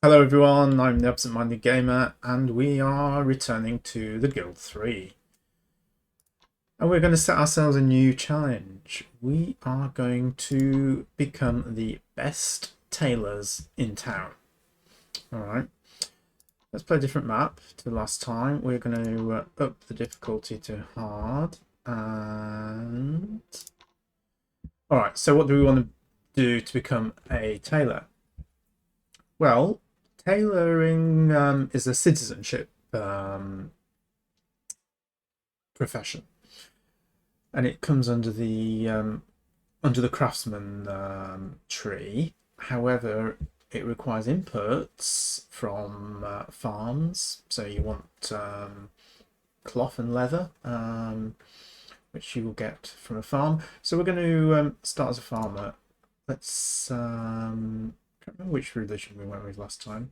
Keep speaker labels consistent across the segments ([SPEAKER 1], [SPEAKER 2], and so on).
[SPEAKER 1] Hello everyone, I'm the Absent-Minded Gamer and we are returning to the Guild 3. And we're going to set ourselves a new challenge. We are going to become the best tailors in town. Alright, let's play a different map to last time. We're going to up the difficulty to hard. And alright, so what do we want to do to become a tailor? Well, tailoring is a citizenship profession, and it comes under the craftsman tree. However, it requires inputs from farms, so you want cloth and leather, which you will get from a farm. So we're going to start as a farmer. Let's I can't remember which religion we went with last time.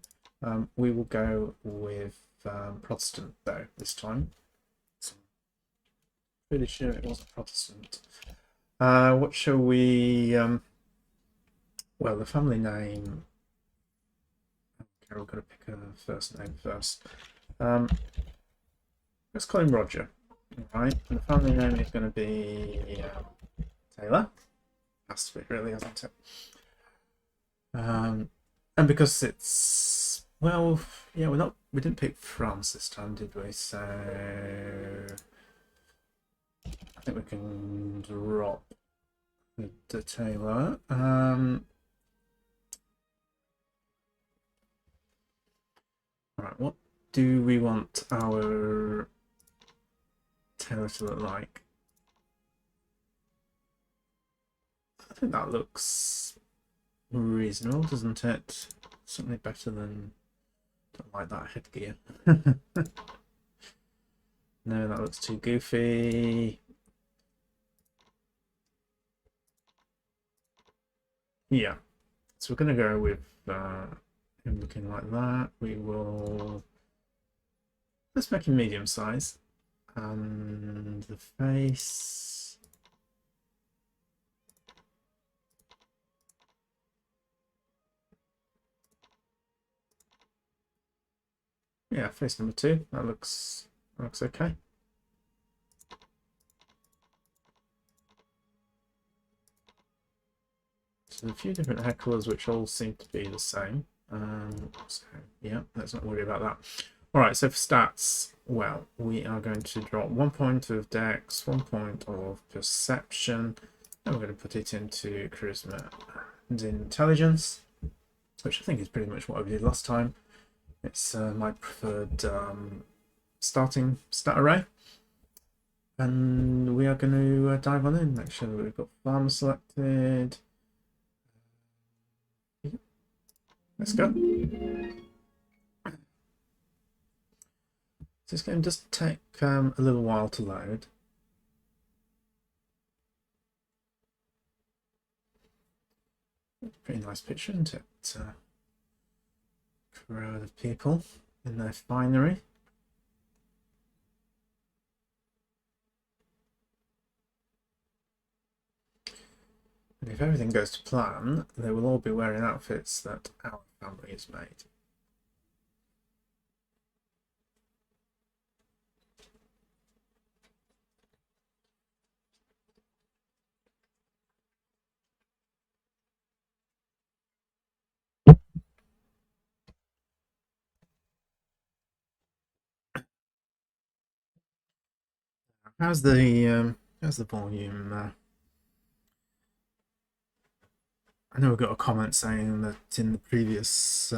[SPEAKER 1] We will go with Protestant though this time. So I'm pretty sure it wasn't Protestant. What shall we? Well, the family name. Okay, we've got to pick a first name first. Let's call him Roger. All right, and the family name is going to be Taylor. Has to be, really, hasn't it? And because it's, well, yeah, we didn't pick France this time, did we? So I think we can drop the Tailor. Alright, what do we want our Tailor to look like? I think that looks reasonable, doesn't it? Certainly better than, don't like that headgear. No, that looks too goofy. Yeah, so we're going to go with him looking like that. We will, let's make him medium size, and the face, yeah, face number 2. That looks okay. So a few different hair colours which all seem to be the same. So yeah, let's not worry about that. Alright, so for stats, well, we are going to drop 1 point of dex, 1 point of perception, and we're going to put it into charisma and intelligence, which I think is pretty much what we did last time. It's my preferred starting stat array. And we are going to dive on in. Make sure that we've got farmer selected. Let's go. This game does take a little while to load. Pretty nice picture, isn't it? Crowd of people in their finery. And if everything goes to plan, they will all be wearing outfits that our family has made. How's the volume? I know we got a comment saying that in the previous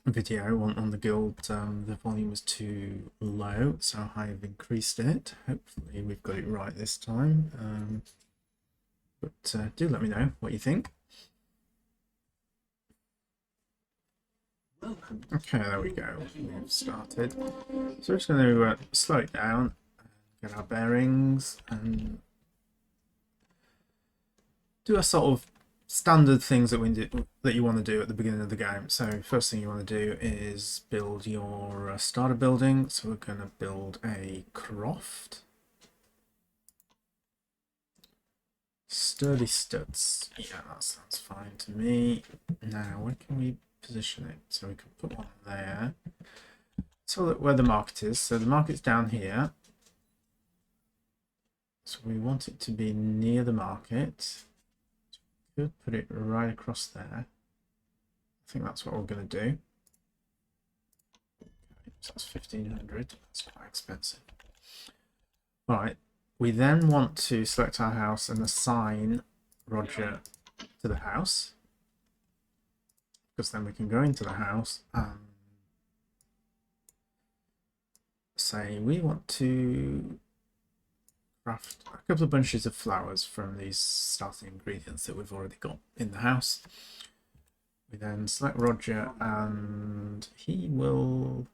[SPEAKER 1] video on the guild, the volume was too low, so I have increased it. Hopefully we've got it right this time. But do let me know what you think. Okay, there we go. We've started. So we're just going to slow it down, get our bearings, and do a sort of standard things that you want to do at the beginning of the game. So first thing you want to do is build your starter building. So we're going to build a croft. Sturdy studs. Yeah, that sounds fine to me. Now, where can we position it. So we can put one there. So look where the market is. So the market's down here. So we want it to be near the market. Could put it right across there. I think that's what we're going to do. So that's 1500. That's quite expensive. All right. We then want to select our house and assign Roger to the house, because then we can go into the house and say we want to craft a couple of bunches of flowers from these starting ingredients that we've already got in the house. We then select Roger and he will...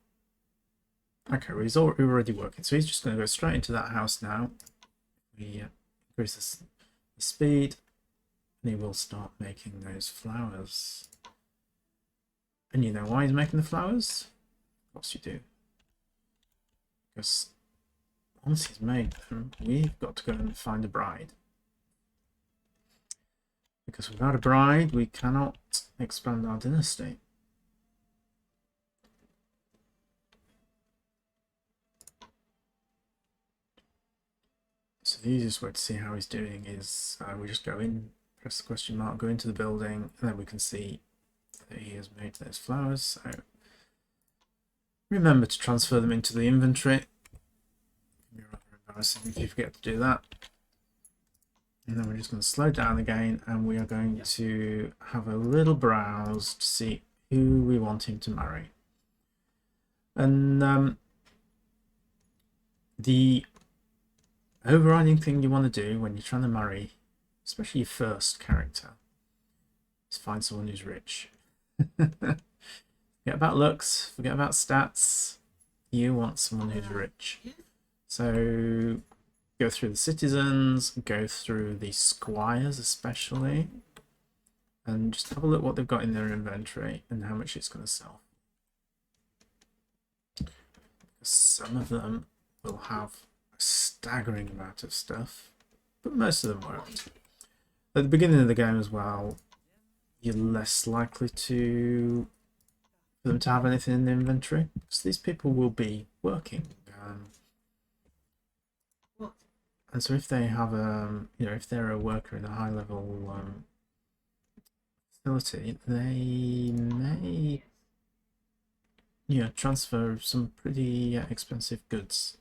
[SPEAKER 1] Okay, well, he's already working, so he's just going to go straight into that house now. We increase the speed and he will start making those flowers. And you know why he's making the flowers? Of course you do. Because once he's made them, we've got to go and find a bride. Because without a bride, we cannot expand our dynasty. So the easiest way to see how he's doing is we just go in, press the question mark, go into the building, and then we can see that he has made those flowers. So remember to transfer them into the inventory. It can be rather embarrassing if you forget to do that. And then we're just going to slow down again, and we are going to have a little browse to see who we want him to marry. And the overriding thing you want to do when you're trying to marry, especially your first character, is find someone who's rich. Forget about looks, forget about stats. You want someone who's rich. So go through the citizens, go through the squires especially, and just have a look what they've got in their inventory and how much it's going to sell. Because some of them will have a staggering amount of stuff, but most of them won't. At the beginning of the game as well, you're less likely for them to have anything in the inventory, because these people will be working. And so if they have if they're a worker in a high level facility, they may transfer some pretty expensive goods.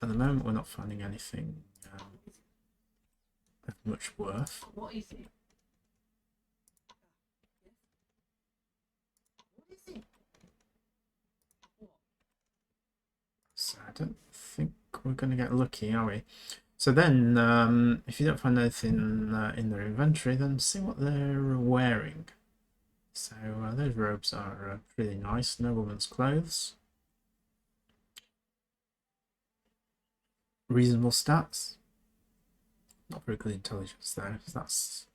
[SPEAKER 1] At the moment, we're not finding anything of much worth.
[SPEAKER 2] What is it?
[SPEAKER 1] So I don't think we're going to get lucky, are we? So then, if you don't find anything in their inventory, then see what they're wearing. So those robes are pretty nice, nobleman's clothes. Reasonable stats. Not very good intelligence though, so that's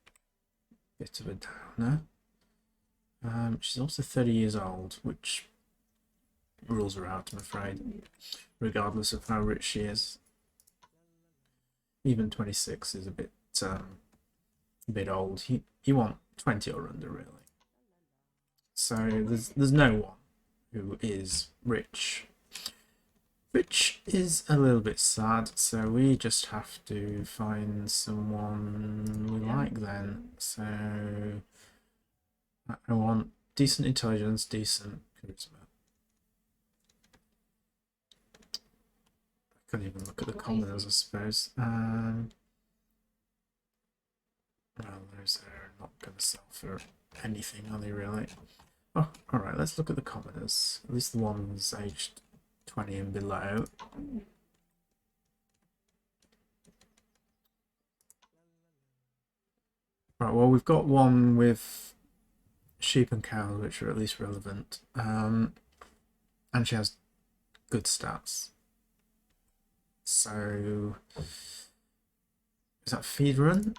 [SPEAKER 1] a bit of a downer. She's also 30 years old, which rules her out, I'm afraid, regardless of how rich she is. Even 26 is a bit old. You want 20 or under, really. So there's no one who is rich. Which is a little bit sad, so we just have to find someone we like then. So I want decent intelligence, decent charisma. I can't even look at the commoners, I suppose. Well, those are not going to sell for anything, are they really? Oh, alright, let's look at the commoners. At least the ones aged 20 and below. Right, well, we've got one with sheep and cows, which are at least relevant. And she has good stats. So, is that feed run?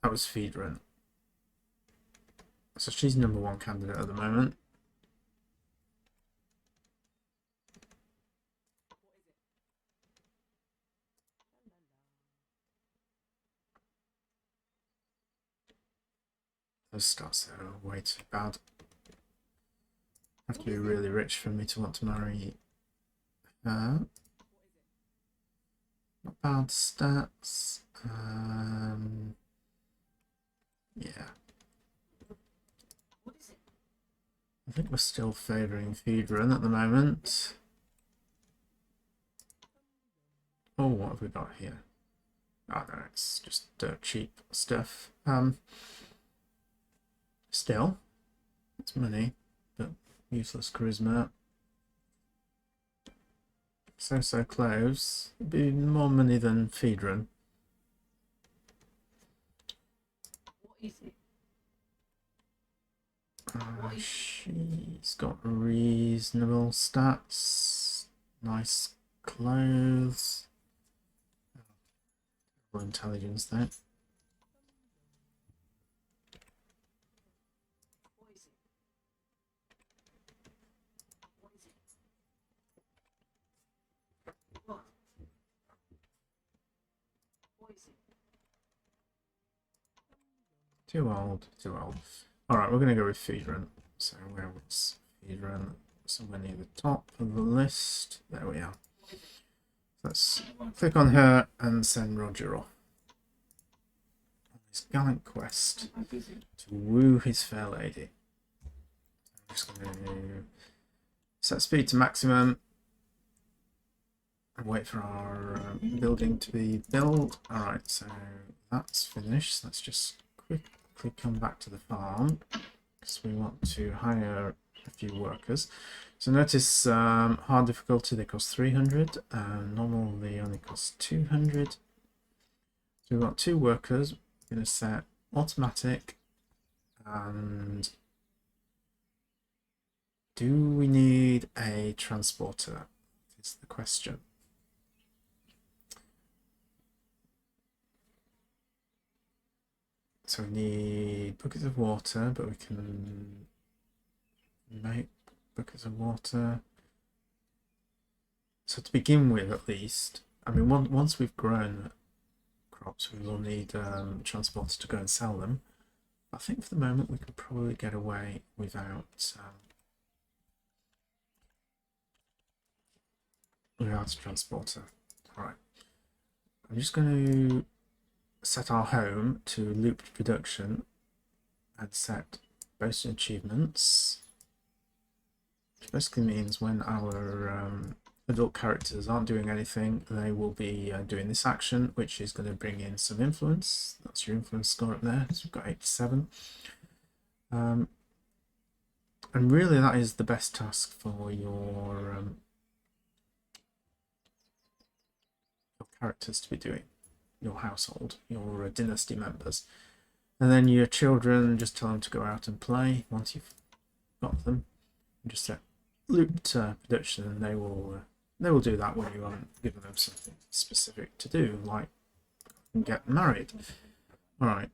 [SPEAKER 1] That was feed run. So she's #1 candidate at the moment. Those stats are way too bad. Have to be really rich for me to want to marry her. Not bad stats. Yeah. I think we're still favouring Feedrun at the moment. Oh, what have we got here? Oh no, it's just dirt cheap stuff. Still, it's money, but useless charisma. So close. It'd be more money than Feedrun. She's got reasonable stats, nice clothes, intelligence though. Too old, too old. Alright, we're going to go with Feedrun. So where was Feedrun? Somewhere near the top of the list. There we are. Let's click on her and send Roger off. On his gallant quest to woo his fair lady. I'm just going to set speed to maximum and wait for our building to be built. Alright, so that's finished. Let's just quickly come back to the farm because we want to hire a few workers. So notice hard difficulty, they cost 300, normal they only cost 200. So we've got 2 workers. We're going to set automatic, and do we need a transporter is the question. So we need buckets of water, but we can make buckets of water. So to begin with, at least, I mean, once we've grown crops, we will need transporters to go and sell them. I think for the moment we could probably get away without a transporter. All right, I'm just going to set our home to looped production and set boasting achievements, which basically means when our adult characters aren't doing anything, they will be doing this action, which is going to bring in some influence. That's your influence score up there. So we've got 87. And really that is the best task for your characters to be doing. Your household, your dynasty members, and then your children, just tell them to go out and play once you've got them. Just set looped production, and they will do that when you haven't given them something specific to do, like get married. All right.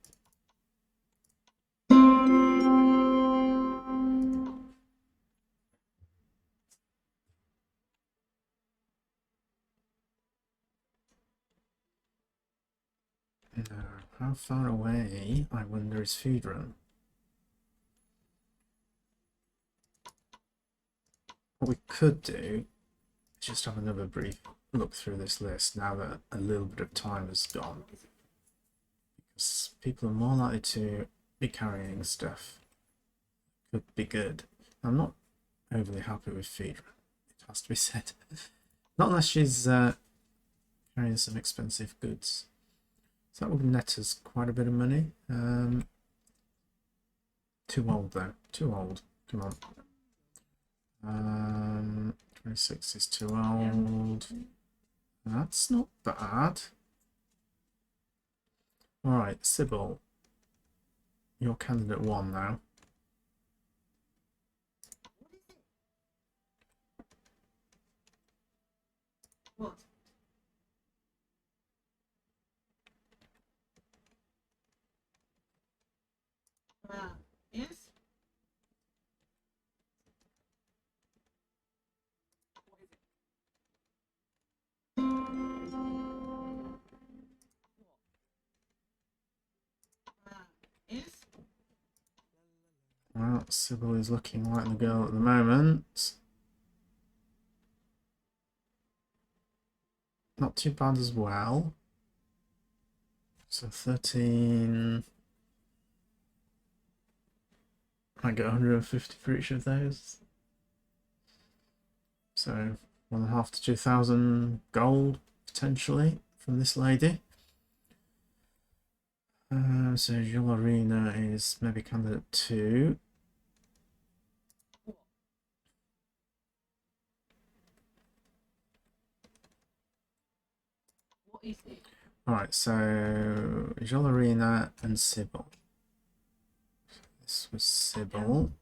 [SPEAKER 1] Now, how far away, I wonder, is Feedrun? What we could do is just have another brief look through this list now that a little bit of time has gone. Because people are more likely to be carrying stuff. Could be good. I'm not overly happy with Feedrun, it has to be said. Not unless she's carrying some expensive goods. So that would net us quite a bit of money. Too old though. Too old. Come on. 26 is too old. That's not bad. Alright, Sybil. You're candidate 1 now.
[SPEAKER 2] What? Yes? Yes?
[SPEAKER 1] Sybil is looking like the girl at the moment. Not too bad as well. So 13. I get 150 for each of those. So 1.5 to 2,000 gold potentially from this lady. So Arena is maybe candidate 2.
[SPEAKER 2] What is it?
[SPEAKER 1] Alright, so Arena and Sybil. This was Sybil.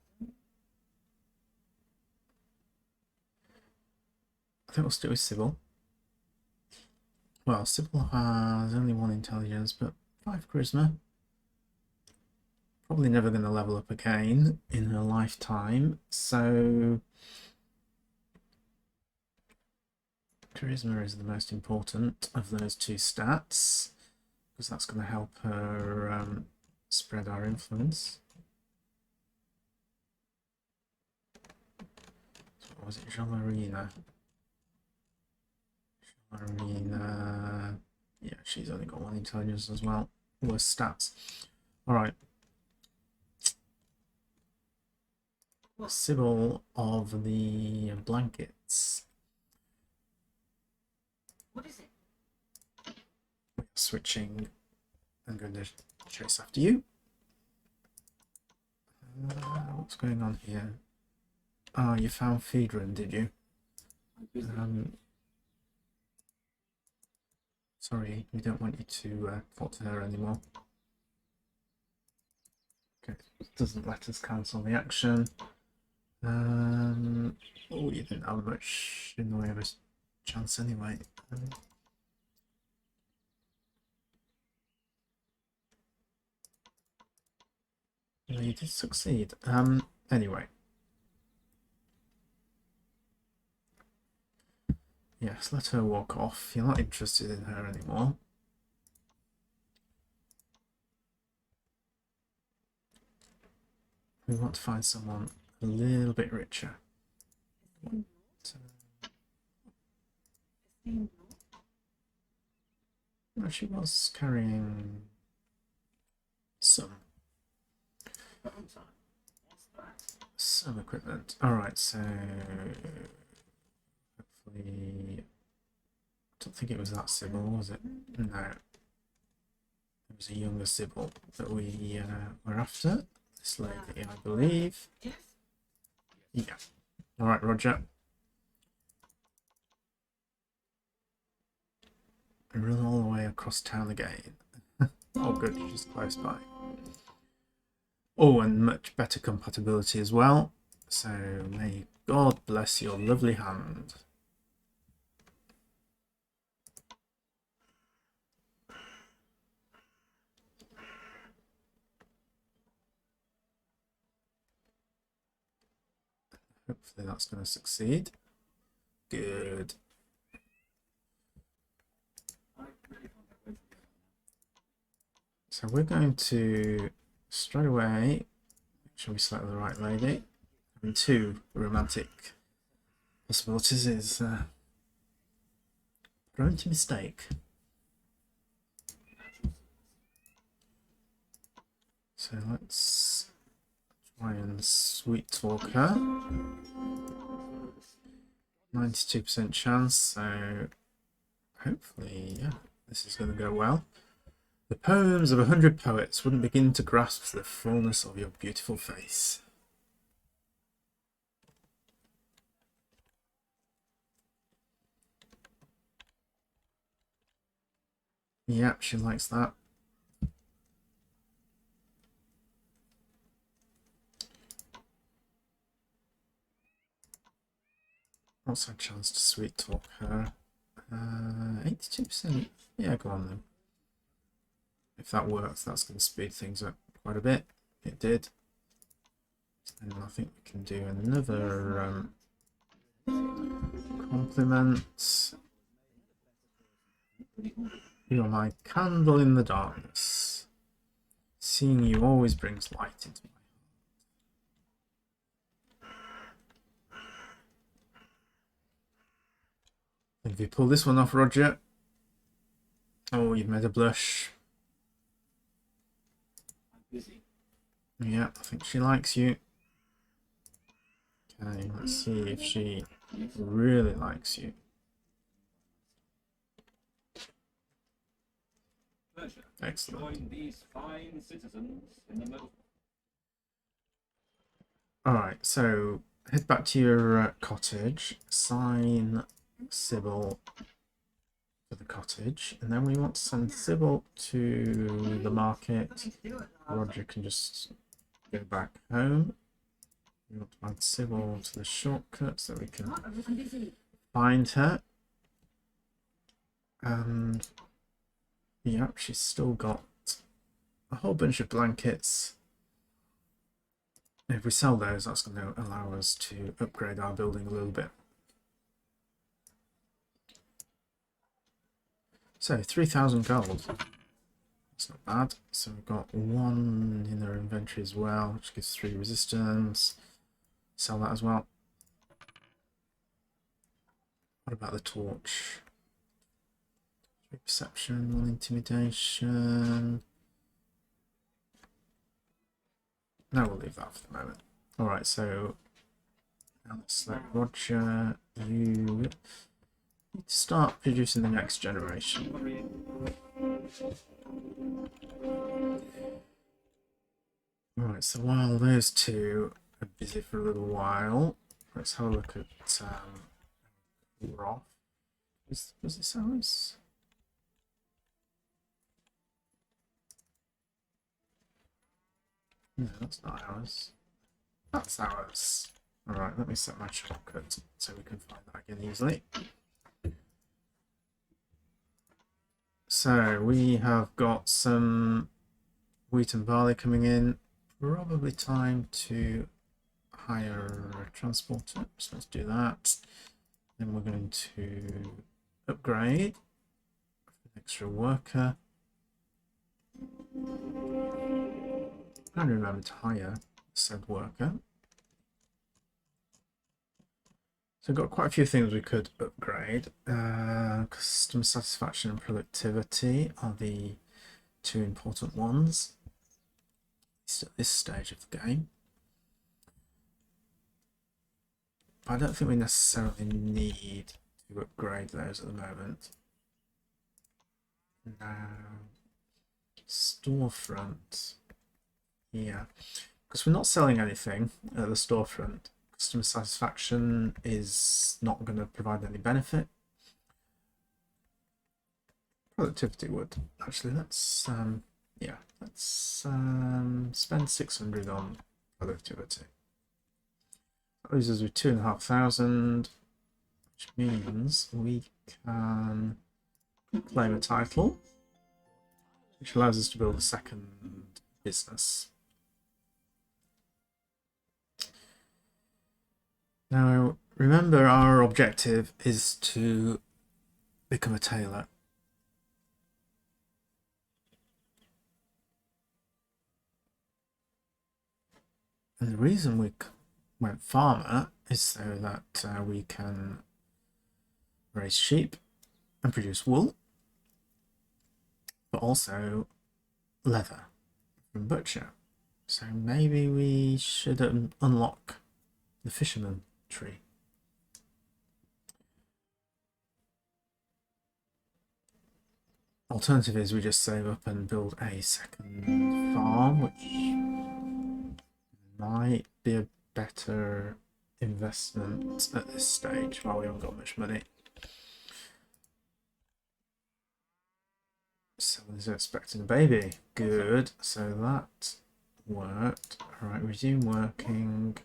[SPEAKER 1] I think we'll stick with Sybil. Well, Sybil has only 1 intelligence, but 5 charisma. Probably never going to level up again in her lifetime, so charisma is the most important of those 2 stats, because that's going to help her spread our influence. So what was it? Jean-Marina. Jean-Marina. Yeah, she's only got 1 intelligence as well. Worse stats. Alright. Sybil of the blankets.
[SPEAKER 2] What is it?
[SPEAKER 1] Switching. I'm going to chase after you. What's going on here? Oh, you found feed room, did you? Sorry, we don't want you to talk to her anymore. Okay, doesn't let us cancel the action. Oh, you didn't have much in the way of a chance anyway. No, you did succeed. Anyway. Yes, let her walk off. You're not interested in her anymore. We want to find someone a little bit richer. No, she was carrying some equipment. Alright, so hopefully, I don't think it was that Sybil, was it? No. It was a younger Sybil that we were after. This lady, I believe.
[SPEAKER 2] Yes.
[SPEAKER 1] Yeah. Alright, Roger. Run all the way across town again. Oh good, she's close by. Oh, and much better compatibility as well. So may God bless your lovely hand. Hopefully that's going to succeed. Good. So we're going to straight away make sure we select the right lady. Having 2 romantic possibilities is prone to mistake. So let's try and sweet talk her. 92% chance, so hopefully, yeah, this is going to go well. The poems of 100 poets wouldn't begin to grasp the fullness of your beautiful face. Yep, she likes that. What's our chance to sweet talk her? 82%. Yeah, go on then. If that works, that's going to speed things up quite a bit. It did. And I think we can do another compliment. You are my candle in the darkness. Seeing you always brings light into my And if you pull this one off, Roger, oh, you've made a blush.
[SPEAKER 2] I'm busy.
[SPEAKER 1] Yeah, I think she likes you. Okay, let's see if she really likes you.
[SPEAKER 2] Pleasure.
[SPEAKER 1] Excellent.
[SPEAKER 2] Join these fine citizens in the middle.
[SPEAKER 1] Alright, so head back to your cottage, sign Sybil for the cottage, and then we want to send Sybil to the market. Roger can just go back home. We want to add Sybil to the shortcut so we can find her. And yep, she's still got a whole bunch of blankets. If we sell those, that's going to allow us to upgrade our building a little bit. So 3,000 gold. That's not bad. So we've got one in our inventory as well, which gives 3 resistance. Sell that as well. What about the torch? 3 perception, 1 intimidation. No, we'll leave that for the moment. Alright, so now let's select Roger. You need to start producing the next generation. Alright, so while those two are busy for a little while, let's have a look at Roth. Was this ours? No, that's not ours. That's ours. Alright, let me set my shortcut so we can find that again easily. So we have got some wheat and barley coming in. Probably time to hire a transporter. So let's do that. Then we're going to upgrade an extra worker. I don't remember to hire said worker. So we've got quite a few things we could upgrade. Customer satisfaction and productivity are the 2 important ones, at least at this stage of the game. But I don't think we necessarily need to upgrade those at the moment. Now, storefront. Yeah, because we're not selling anything at the storefront. Customer satisfaction is not going to provide any benefit. Productivity would. Actually, let's yeah, let's spend 600 on productivity. That leaves us with 2,500, which means we can claim a title, which allows us to build a second business. Now, remember our objective is to become a tailor. And the reason we went farmer is so that we can raise sheep and produce wool, but also leather from butcher. So maybe we should unlock the fisherman tree. Alternative is we just save up and build a second farm, which might be a better investment at this stage while we haven't got much money. Someone's expecting a baby. Good. So that worked. Alright, resume working.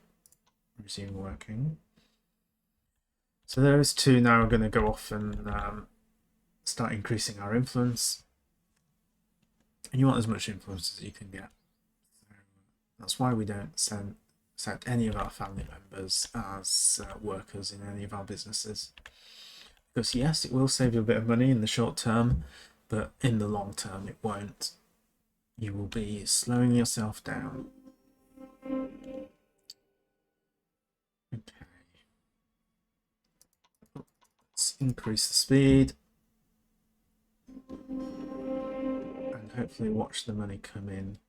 [SPEAKER 1] Resume working. So those two now are going to go off and start increasing our influence. And you want as much influence as you can get. So that's why we don't set any of our family members as workers in any of our businesses. Because yes, it will save you a bit of money in the short term, but in the long term it won't. You will be slowing yourself down. Okay. Let's increase the speed, and hopefully watch the money come in.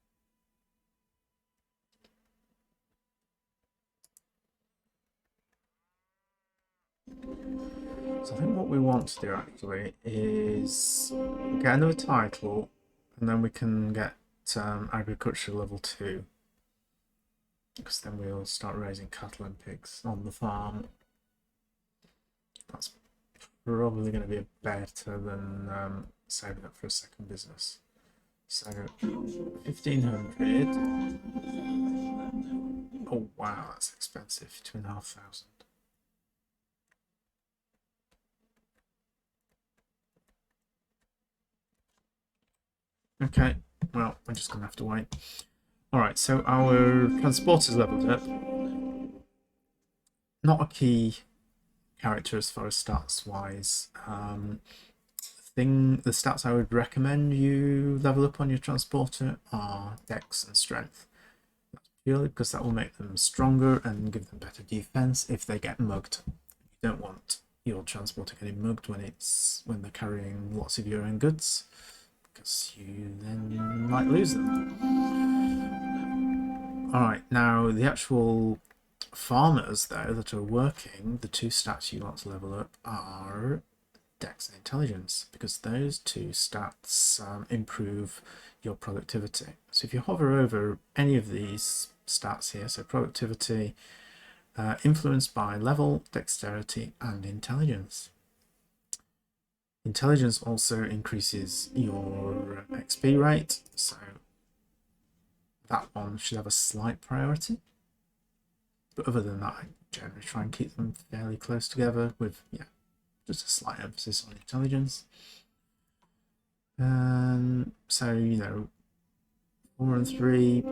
[SPEAKER 1] So I think what we want to do actually is get another title, and then we can get agriculture level 2, because then we'll start raising cattle and pigs on the farm. That's probably going to be better than saving up for a second business. So 1500. Oh wow, that's expensive. 2,500. Okay, well, we're just gonna have to wait. Alright, so our transporter's leveled up. Not a key character as far as stats wise. The stats I would recommend you level up on your transporter are Dex and Strength. That's purely because that will make them stronger and give them better defense if they get mugged. You don't want your transporter getting mugged when they're carrying lots of your own goods, because you then might lose them. Alright, now the actual farmers though that are working, the 2 stats you want to level up are Dex and Intelligence, because those 2 stats improve your productivity. So if you hover over any of these stats here, so productivity, influenced by level, dexterity and intelligence. Intelligence also increases your XP rate, so that one should have a slight priority. But other than that, I generally try and keep them fairly close together with, just a slight emphasis on intelligence. So, 4 and 3.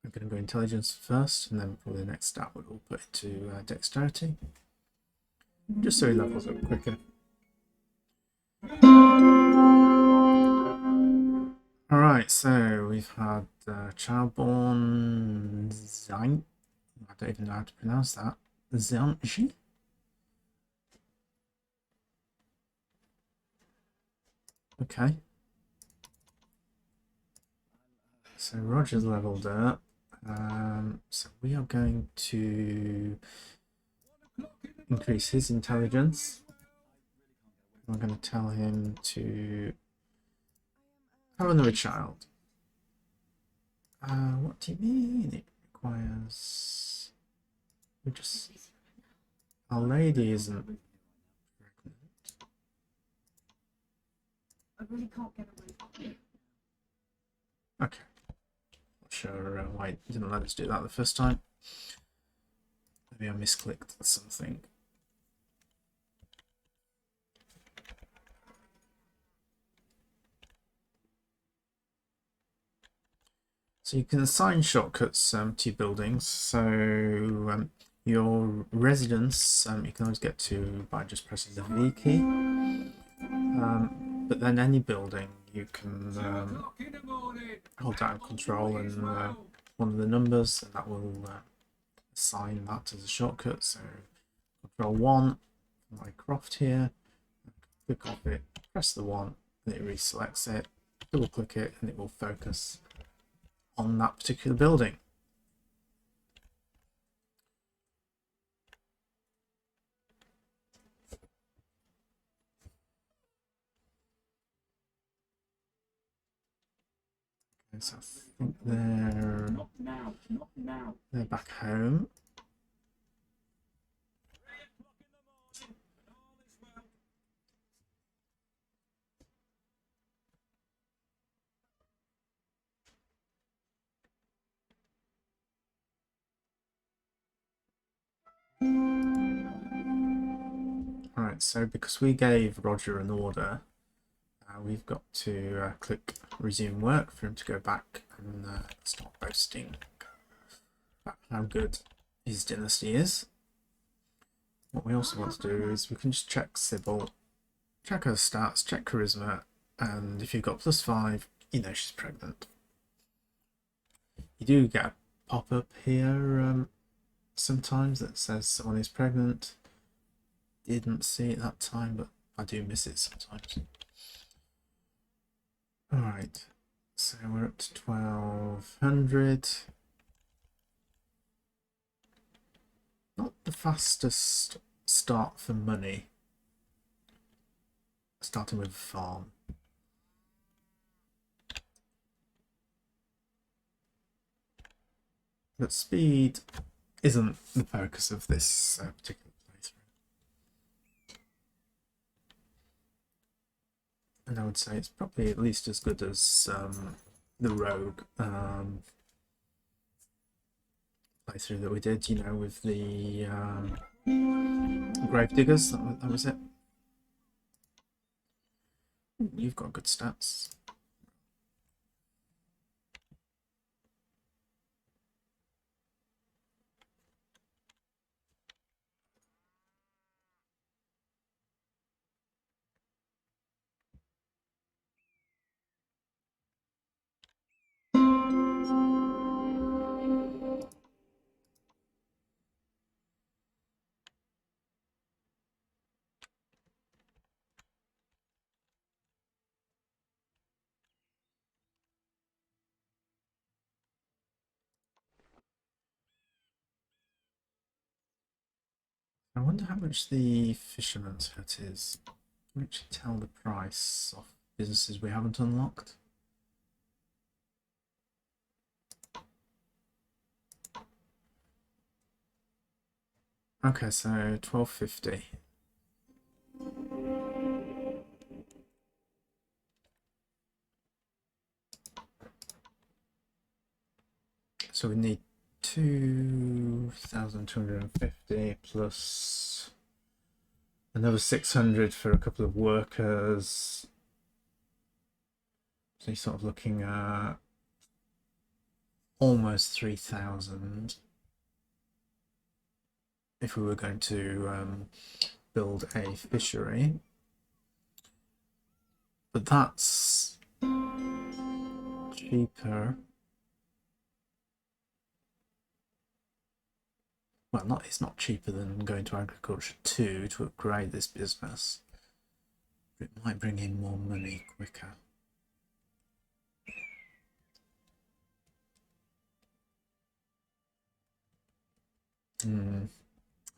[SPEAKER 1] I'm going to go intelligence first, and then probably the next stat we'll put into dexterity, just so he levels up quicker. Alright, so we've had childborn Zain. I don't even know how to pronounce that. Zanji. Okay. So Roger's leveled up. So we are going to increase his intelligence. We're going to tell him to have another child. What do you mean? It requires... Our lady isn't pregnant.
[SPEAKER 3] I really can't get away.
[SPEAKER 1] Okay. Not sure why it didn't let us do that the first time. Maybe I misclicked something. So you can assign shortcuts to your buildings. So your residence you can always get to by just pressing the V key. But then any building you can hold down Control and one of the numbers, and that will assign that as a shortcut. So Control 1, my croft here, click off it, press the 1, and it reselects it, double click it, and it will focus on that particular building. Okay, so I think they're back home. Alright, so because we gave Roger an order, we've got to click resume work for him to go back and start boasting about how good his dynasty is. What we also want to do is we can just check Sybil, check her stats, check charisma, and if you've got +5, you know she's pregnant. You do get a pop-up here sometimes that says someone is pregnant. didn't see it that time, but I do miss it sometimes. Alright, so we're up to 1200. Not the fastest start for money. Starting with a farm. But speed isn't the focus of this particular playthrough. And I would say it's probably at least as good as the rogue playthrough that we did, you know, with the grave diggers. That was it. Ooh, you've got good stats. I wonder how much the fisherman's hut is. Can we actually tell the price of businesses we haven't unlocked? Okay, so 1250. So we need 2,250 plus another 600 for a couple of workers. So you're sort of looking at almost 3,000 if we were going to build a fishery. But that's cheaper. Well, it's not cheaper than going to agriculture 2 to upgrade this business. But it might bring in more money quicker.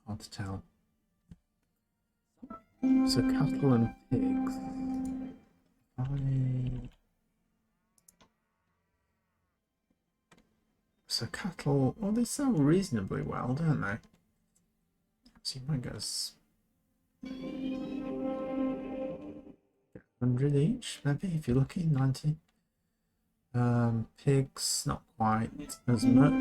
[SPEAKER 1] Hard to tell. So cattle and pigs. So cattle, well, they sell reasonably well, don't they? So you might get us 100 each, maybe, if you're lucky, 90. Pigs, not quite as much.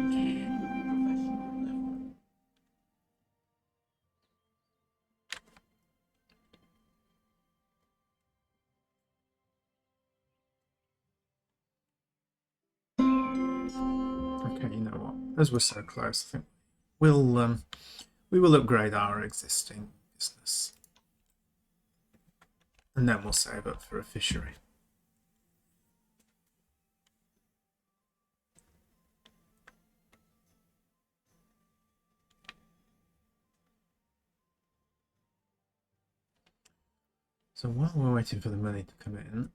[SPEAKER 1] Okay, you know what? As we're so close, I think we will upgrade our existing business, and then we'll save up for a fishery. So while we're waiting for the money to come in,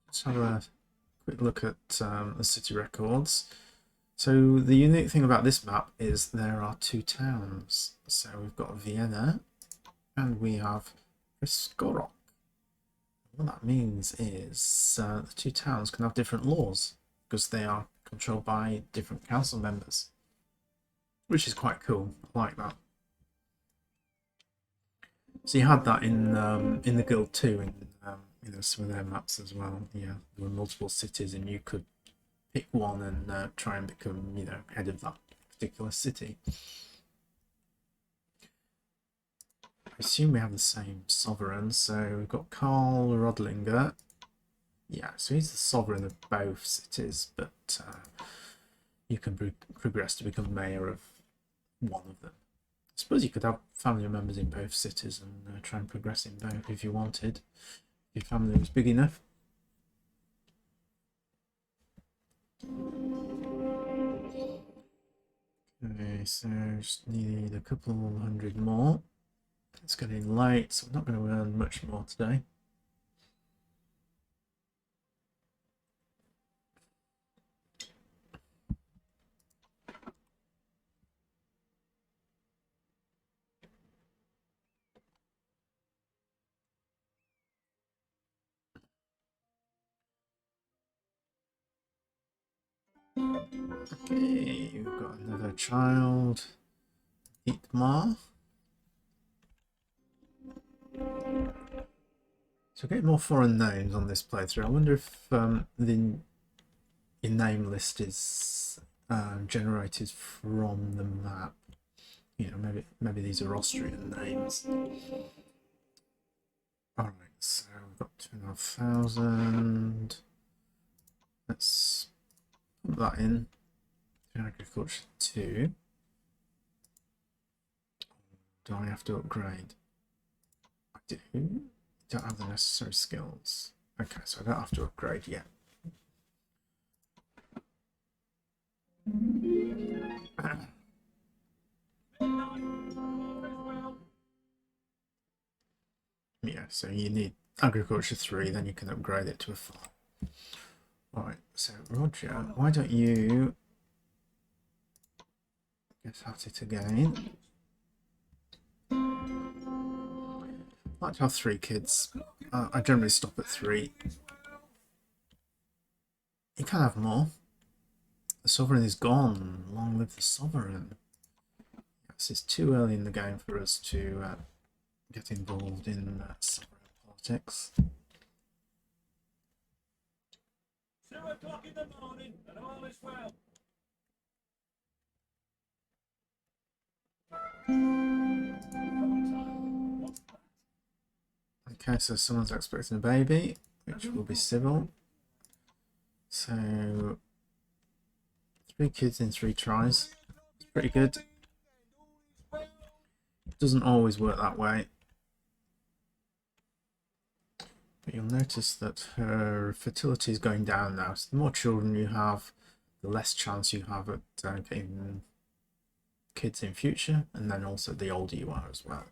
[SPEAKER 1] let's have a quick look at the city records. So the unique thing about this map is there are 2 towns. So we've got Vienna and we have Presporok. What that means is the 2 towns can have different laws because they are controlled by different council members, which is quite cool. I like that. So you had that in the guild too, in you know, some of their maps as well. Yeah, there were multiple cities, and you could pick one and try and become, you know, head of that particular city. I assume we have the same sovereign, so we've got Karl Rodlinger. Yeah, so he's the sovereign of both cities, but you can progress to become mayor of one of them. I suppose you could have family members in both cities and try and progress in both if you wanted, if your family was big enough. Okay, so just need a couple hundred more. It's getting late, so we're not going to earn much more today. Okay, we've got another child. Itmar. So we're getting more foreign names on this playthrough. I wonder if your name list is generated from the map. You know, maybe these are Austrian names. Alright, so we've got 2,500. Let's put that in. Agriculture 2. Do I have to upgrade? I do. Don't have the necessary skills. Okay, so I don't have to upgrade yet. Yeah, so you need agriculture 3, then you can upgrade it to a 5. Alright, so Roger, why don't you get at it again? I'd like to have 3 kids. I generally stop at 3. You can have more. The sovereign is gone. Long live the sovereign. Yes, it's too early in the game for us to get involved in sovereign politics.
[SPEAKER 2] 2 o'clock in the morning, and all is well.
[SPEAKER 1] Okay, so someone's expecting a baby, which will be civil. So 3 kids in 3 tries. It's pretty good. Doesn't always work that way. But you'll notice that her fertility is going down now. So the more children you have, the less chance you have at getting kids in future, and then also the older you are as well,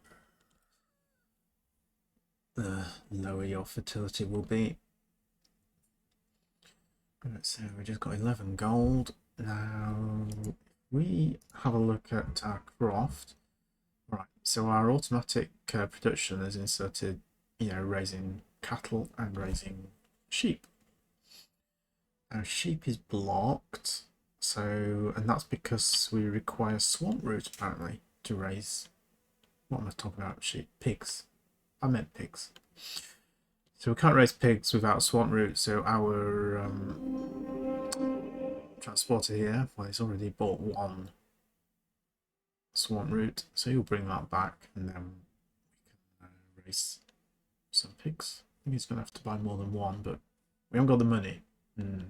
[SPEAKER 1] the lower your fertility will be. Right, so we just got 11 gold. Now we have a look at our croft. Right, so our automatic production is inserted, you know, raising cattle and raising sheep. Now sheep is blocked, so, and that's because we require swamp root apparently to raise, what am I talking about? Sheep, pigs. I meant pigs. So we can't raise pigs without swamp root, so our transporter here, well, he's already bought 1 swamp root, so he'll bring that back, and then we can raise some pigs. I think he's going to have to buy more than 1, but we haven't got the money. We'll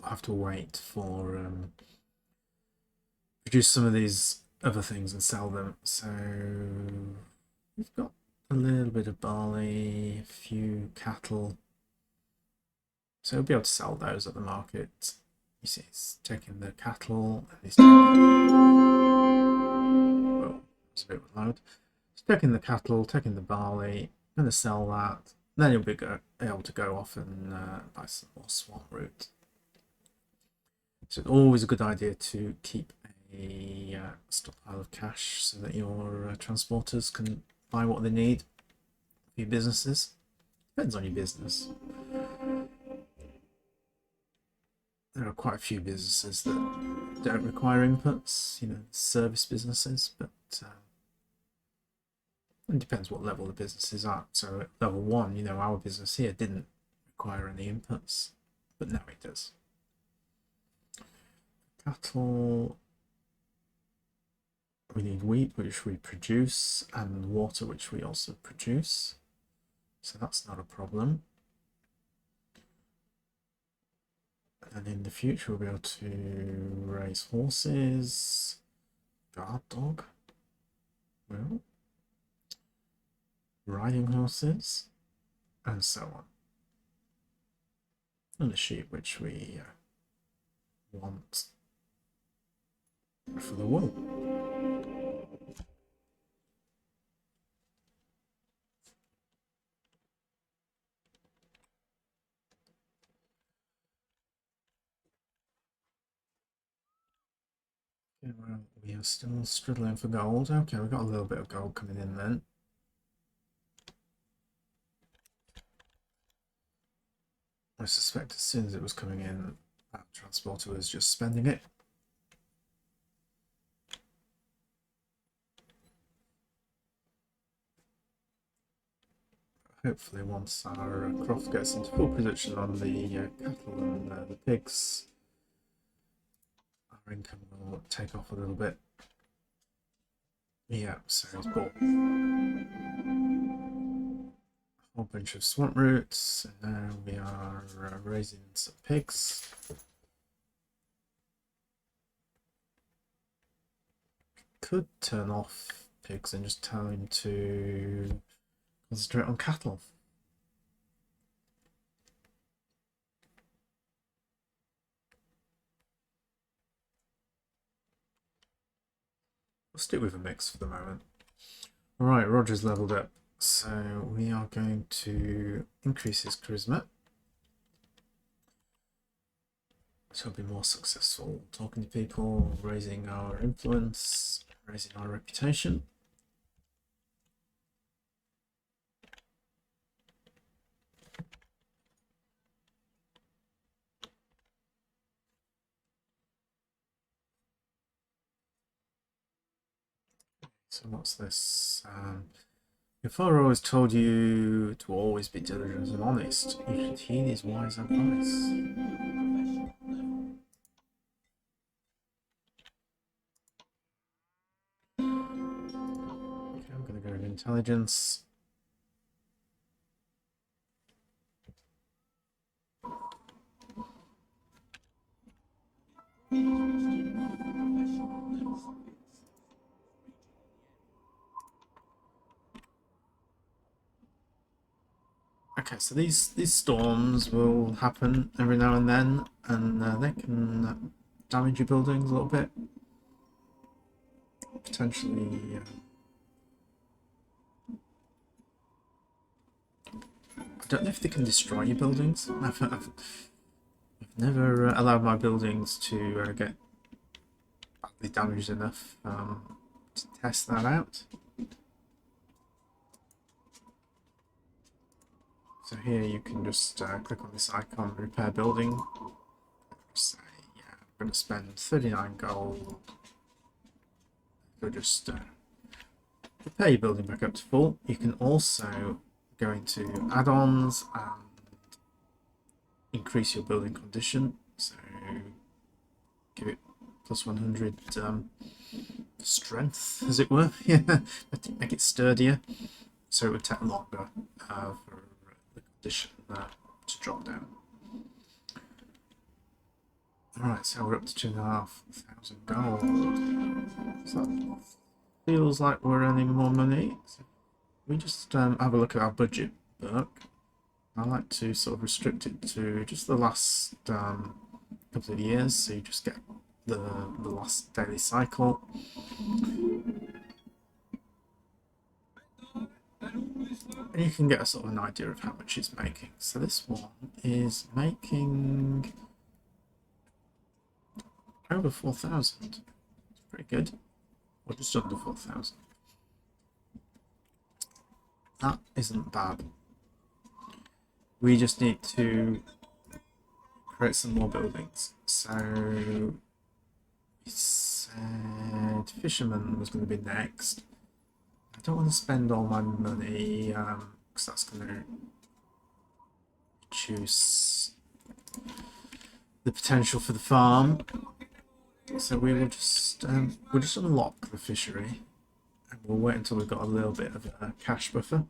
[SPEAKER 1] have to wait for produce some of these other things and sell them. So we've got a little bit of barley, a few cattle, so we'll be able to sell those at the market. You see, it's taking the cattle, and he's taking... Whoa, it's a bit loud. He's taking the cattle, taking the barley, going to sell that. Then you'll be able to go off and buy some more swamp root. So it's always a good idea to keep a stockpile of cash so that your transporters can buy what they need for your businesses. Depends on your business. There are quite a few businesses that don't require inputs, you know, service businesses, but it depends what level the business is at. So at level 1, you know, our business here didn't require any inputs, but now it does. Cattle, we need wheat, which we produce, and water, which we also produce, so that's not a problem. And in the future we'll be able to raise horses, guard dog, well, riding horses, and so on. And the sheep, which we want for the wool. Yeah, well, we are still struggling for gold. Okay, we've got a little bit of gold coming in then. I suspect as soon as it was coming in, that transporter was just spending it. Hopefully once our croft gets into full production on the cattle and the pigs, our income will take off a little bit. Yeah, so he's bought a whole bunch of swamp roots, and now we are raising some pigs. Could turn off pigs and just tell him to concentrate on cattle. We'll stick with a mix for the moment. Alright, Roger's leveled up, so we are going to increase his charisma. So he'll be more successful talking to people, raising our influence, raising our reputation. So what's this? Your father always told you to always be diligent and honest. You should heed his wise advice. Okay, I'm going to go with intelligence. Okay, so these storms will happen every now and then, and they can damage your buildings a little bit. Potentially. I don't know if they can destroy your buildings. I've never allowed my buildings to get badly damaged enough to test that out. So here you can just click on this icon, repair building. Say, yeah, I'm going to spend 39 gold. Go just repair your building back up to full. You can also go into add-ons and increase your building condition. So give it plus 100 strength, as it were. Yeah, make it sturdier. So it would take longer for the condition to drop down. Alright, so we're up to 2,500 gold. So that feels like we're earning more money. So we just have a look at our budget book. I like to sort of restrict it to just the last couple of years, so you just get the last daily cycle. And you can get a sort of an idea of how much it's making. So this one is making over 4,000. It's pretty good. Or just under 4,000. That isn't bad. We just need to create some more buildings. So we said fisherman was going to be next. I don't want to spend all my money because that's going to reduce the potential for the farm. So we will just we'll just unlock the fishery, and we'll wait until we've got a little bit of a cash buffer.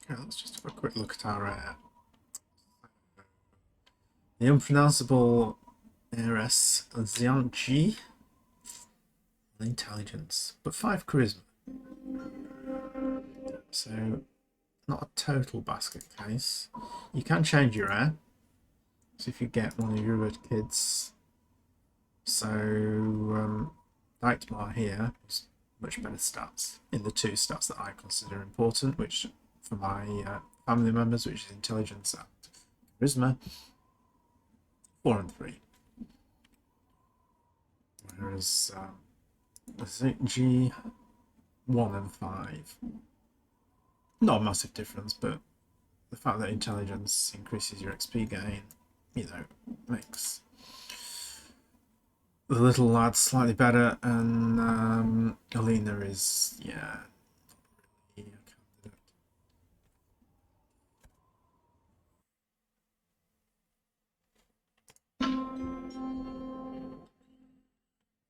[SPEAKER 1] Okay, let's just have a quick look at our the unpronounceable heiress Xiangji. Intelligence, but 5 charisma. So not a total basket case. You can change your heir. So if you get one of your other kids So Nightmare here is much better stats in the two stats that I consider important, which for my family members, which is intelligence and charisma, 4 and 3. Whereas G 1 and 5, not a massive difference, but the fact that intelligence increases your XP gain, you know, makes the little lad slightly better, and Alina is, yeah, a candidate.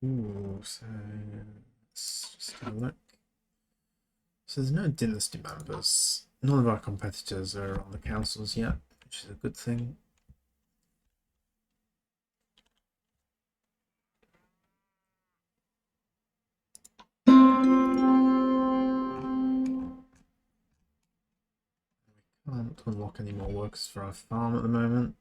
[SPEAKER 1] Ooh, so let's just have a look. So there's no dynasty members. None of our competitors are on the councils yet, which is a good thing. We can't unlock any more workers for our farm at the moment.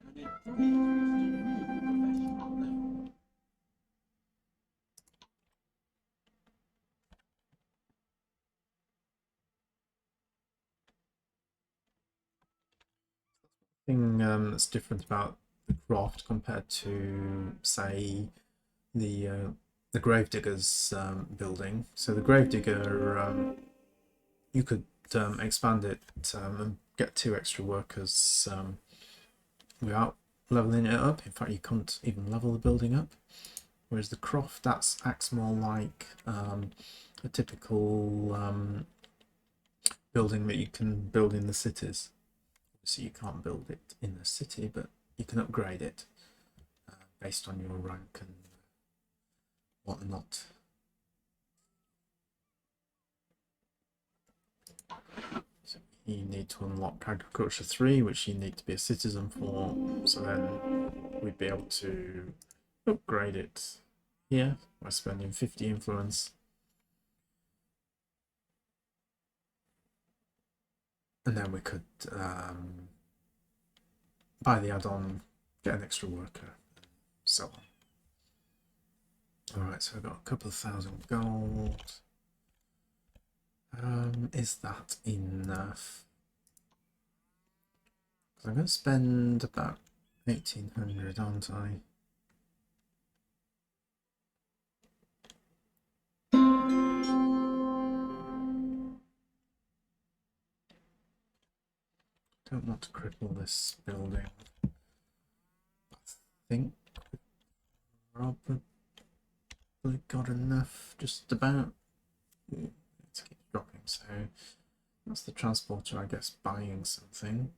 [SPEAKER 2] And it probably increases your professional level.
[SPEAKER 1] Thing that's different about the croft compared to, say, the gravediggers building. So the gravedigger, you could expand it and get 2 extra workers without leveling it up. In fact, you can't even level the building up. Whereas the croft, acts more like a typical building that you can build in the cities. So you can't build it in the city, but you can upgrade it based on your rank and whatnot. So you need to unlock Agriculture 3, which you need to be a citizen for, so then we'd be able to upgrade it here by spending 50 influence. And then we could buy the add-on, get an extra worker, so on. Alright, so I've got a couple of thousand gold. Is that enough? Because I'm going to spend about 1800, aren't I? Don't want to cripple this building. I think we've probably got enough, just about. It keeps dropping, so that's the transporter, I guess, buying something.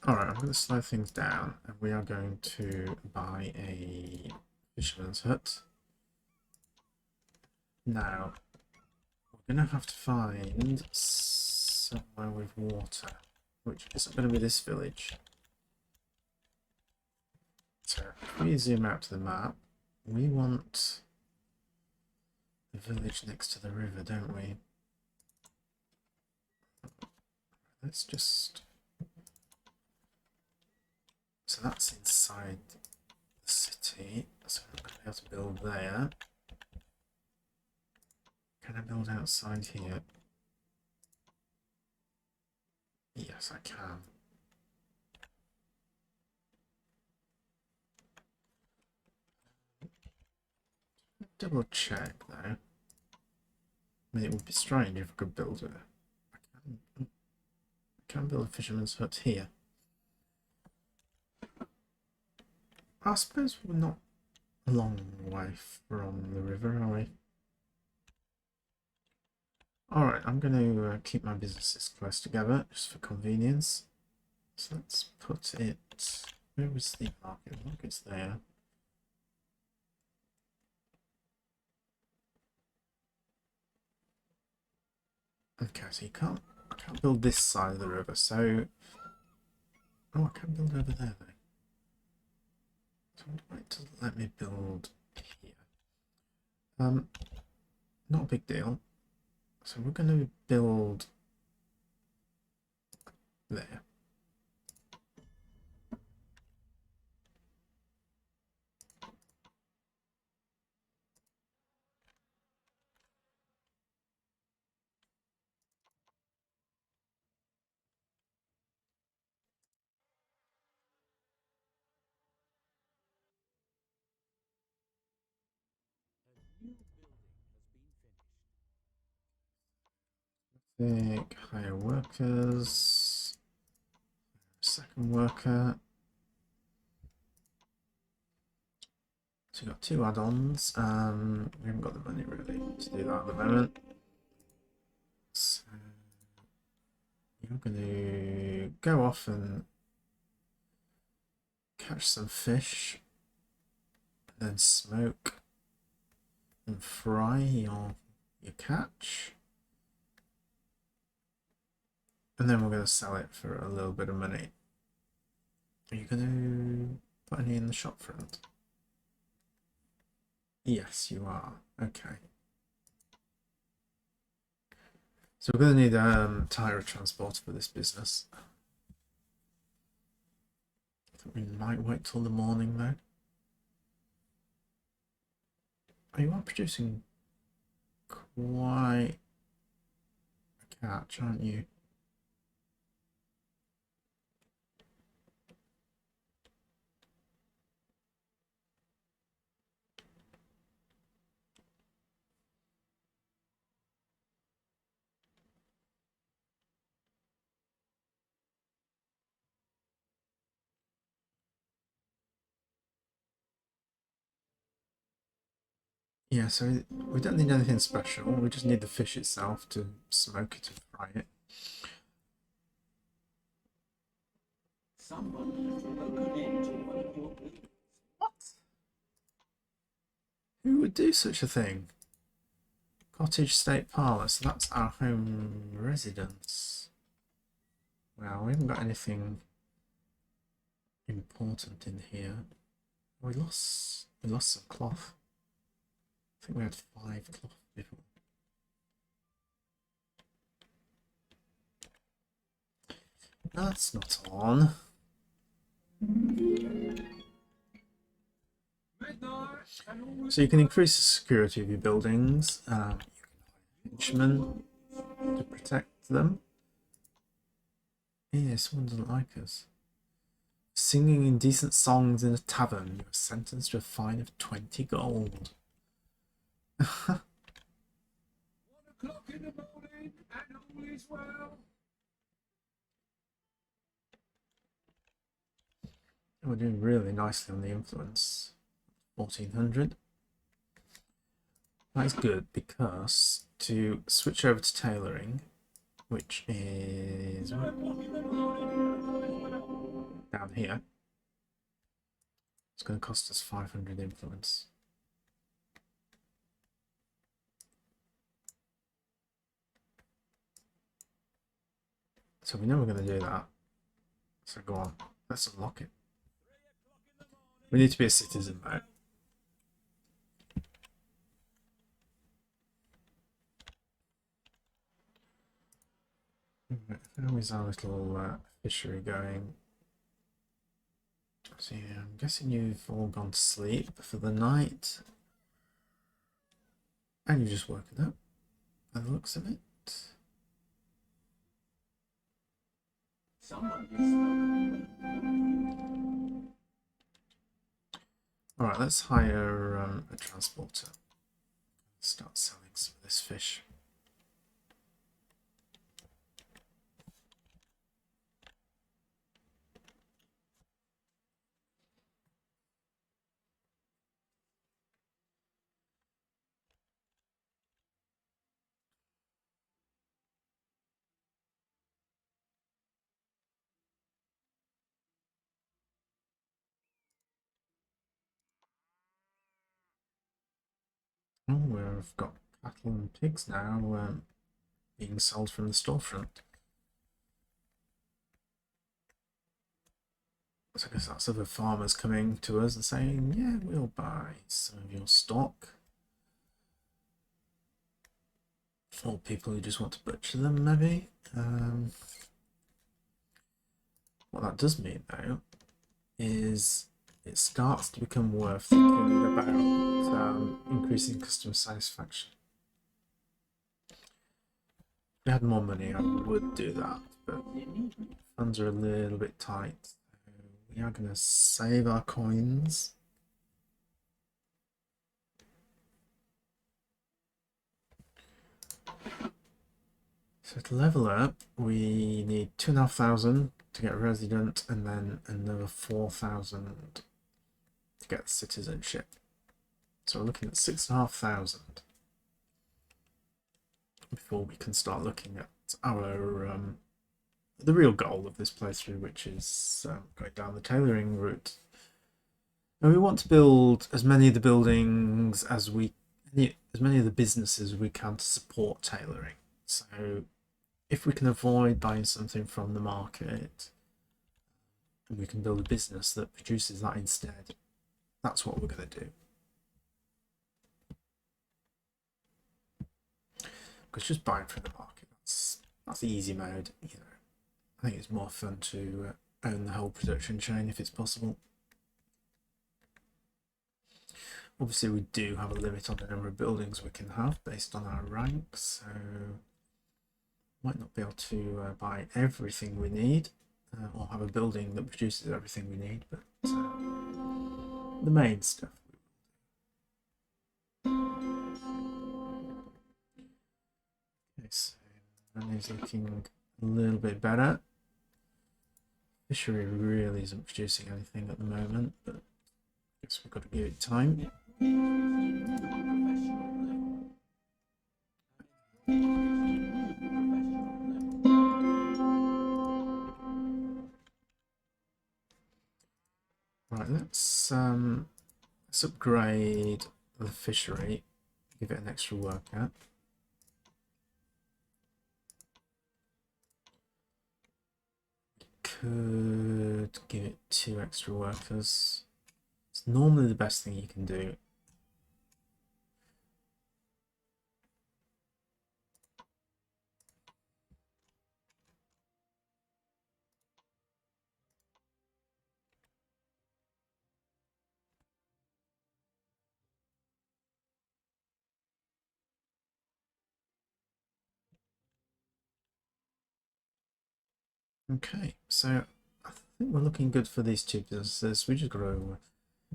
[SPEAKER 1] Alright, I'm going to slow things down, and we are going to buy a fisherman's hut. Now, we're going to have to find somewhere with water, which isn't going to be this village. So, if we zoom out to the map, we want the village next to the river, don't we? Let's just... So that's inside the city, so I'm not going to be able to build there. Can I build outside here? Yes, I can. Double check though. I mean, it would be strange if I could build it. I can build a fisherman's hut here. I suppose we're not a long way from the river, are we? Alright, I'm going to keep my businesses close together, just for convenience. So let's put it... Where was the market? The market's there. Okay, so I can't build this side of the river, so... Oh, I can build over there, though. So it doesn't let me build here. Not a big deal. So we're going to build there. Hire workers. Second worker. So you've got 2 add-ons. We haven't got the money really to do that at the moment. So you're going to go off and catch some fish, and then smoke and fry your catch. And then we're going to sell it for a little bit of money. Are you going to put any in the shop front? Yes, you are. Okay. So we're going to need a tire transporter for this business. I think we might wait till the morning though. Oh, you are producing quite a catch, aren't you? Yeah, so we don't need anything special. We just need the fish itself to smoke it and fry it.
[SPEAKER 2] Someone has broken into one of your buildings.
[SPEAKER 1] What? Who would do such a thing? Cottage state parlour, so that's our home residence. Well, we haven't got anything important in here. We lost some cloth. I think we had 5 cloth before. That's not on. So you can increase the security of your buildings. You can hire henchmen to protect them. Yeah, someone doesn't like us. Singing indecent songs in a tavern, you are sentenced to a fine of 20 gold.
[SPEAKER 2] 1 o'clock in the morning, and all is well.
[SPEAKER 1] We're doing really nicely on the influence. 1400. That's good because to switch over to tailoring, which is
[SPEAKER 2] 2 o'clock in the morning, and all is well.
[SPEAKER 1] down here, it's going to cost us 500 influence. So we know we're going to do that. So go on, let's unlock it.
[SPEAKER 2] 3 o'clock in the morning.
[SPEAKER 1] We need to be a citizen though. How is our little fishery going? So yeah, I'm guessing you've all gone to sleep for the night. And you just woken up by the looks of it.
[SPEAKER 2] Someone is
[SPEAKER 1] Alright, let's hire a transporter. Start selling some of this fish. Oh, we've got cattle and pigs now being sold from the storefront. So I guess that's other farmers coming to us and saying, yeah, we'll buy some of your stock. Or people who just want to butcher them, maybe. What that does mean, though, is it starts to become worth thinking about increasing customer satisfaction. If we had more money, I would do that, but funds are a little bit tight. So we are going to save our coins. So to level up, we need 2,500 to get resident, and then another 4,000 to get citizenship. So we're looking at 6,500 before we can start looking at our the real goal of this playthrough, which is going down the tailoring route. And we want to build as many of the buildings as many of the businesses we can to support tailoring. So if we can avoid buying something from the market, and we can build a business that produces that instead, that's what we're going to do. Because just buying from the market, that's the easy mode. You know, I think it's more fun to own the whole production chain if it's possible. Obviously, we do have a limit on the number of buildings we can have based on our ranks, so might not be able to buy everything we need or have a building that produces everything we need, but the main stuff. Okay, so money's looking a little bit better. Fishery really isn't producing anything at the moment, but I guess we've got to give it time. Right, let's upgrade the fishery, give it an extra worker. Could give it 2 extra workers. It's normally the best thing you can do. Okay, so I think we're looking good for these 2 businesses. We just got to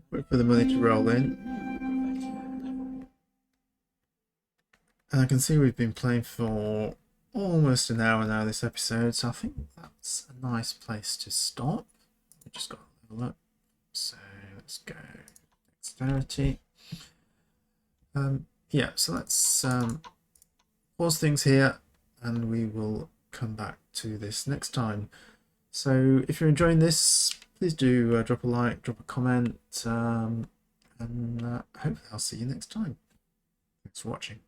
[SPEAKER 1] wait for the money to roll in. And I can see we've been playing for almost an hour now this episode, so I think that's a nice place to stop. We just got to level up. So let's go dexterity. Yeah, so let's pause things here and we will come back to this next time. So if you're enjoying this, please do drop a like, drop a comment, and hopefully I'll see you next time. Thanks for watching.